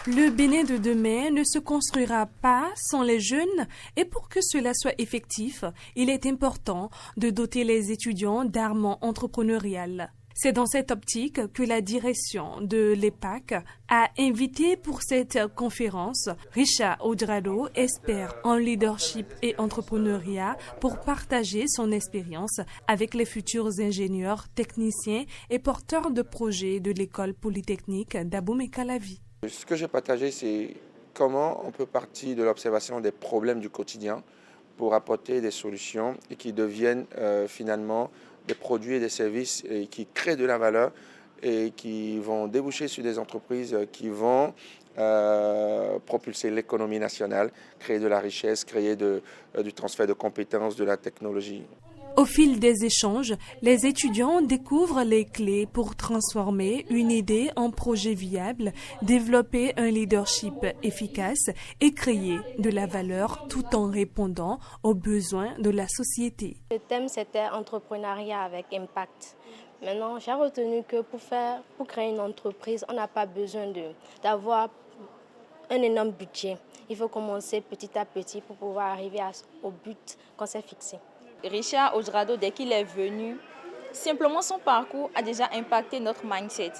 Le Bénin de demain ne se construira pas sans les jeunes et pour que cela soit effectif, il est important de doter les étudiants d'armes entrepreneuriales. C'est dans cette optique que la direction de l'EPAC a invité pour cette conférence Richa Ouedrado, expert en leadership et entrepreneuriat, pour partager son expérience avec les futurs ingénieurs, techniciens et porteurs de projets de l'école polytechnique d'Abomey-Calavi. Ce que j'ai partagé, c'est comment on peut partir de l'observation des problèmes du quotidien pour apporter des solutions et qui deviennent finalement des produits et des services qui créent de la valeur et qui vont déboucher sur des entreprises qui vont propulser l'économie nationale, créer de la richesse, créer du transfert de compétences, de la technologie. Au fil des échanges, les étudiants découvrent les clés pour transformer une idée en projet viable, développer un leadership efficace et créer de la valeur tout en répondant aux besoins de la société. Le thème, c'était entrepreneuriat avec impact. Maintenant, j'ai retenu que pour créer une entreprise, on n'a pas besoin d'avoir un énorme budget. Il faut commencer petit à petit pour pouvoir arriver au but qu'on s'est fixé. Richa Ouedrado, dès qu'il est venu, simplement son parcours a déjà impacté notre mindset.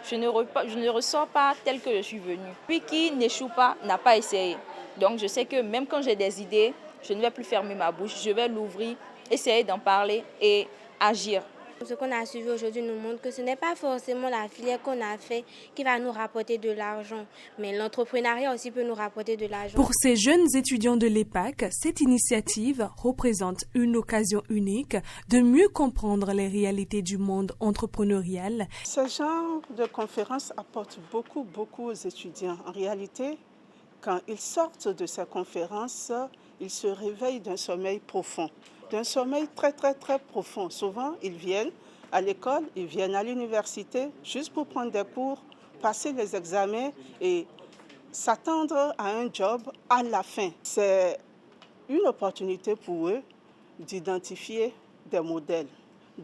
Je ne ressors pas tel que je suis venue. Lui qui n'échoue pas n'a pas essayé. Donc je sais que même quand j'ai des idées, je ne vais plus fermer ma bouche, je vais l'ouvrir, essayer d'en parler et agir. Ce qu'on a suivi aujourd'hui nous montre que ce n'est pas forcément la filière qu'on a fait qui va nous rapporter de l'argent, mais l'entrepreneuriat aussi peut nous rapporter de l'argent. Pour ces jeunes étudiants de l'EPAC, cette initiative représente une occasion unique de mieux comprendre les réalités du monde entrepreneurial. Ce genre de conférence apporte beaucoup aux étudiants. En réalité, quand ils sortent de ces conférences, ils se réveillent d'un sommeil profond. D'un sommeil très profond. Souvent, ils viennent à l'école, ils viennent à l'université juste pour prendre des cours, passer les examens et s'attendre à un job à la fin. C'est une opportunité pour eux d'identifier des modèles,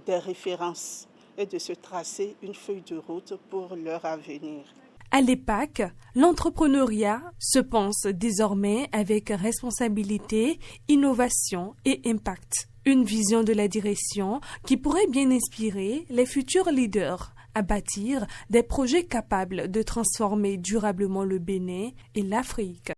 des références et de se tracer une feuille de route pour leur avenir. À l'EPAC, l'entrepreneuriat se pense désormais avec responsabilité, innovation et impact. Une vision de la direction qui pourrait bien inspirer les futurs leaders à bâtir des projets capables de transformer durablement le Bénin et l'Afrique.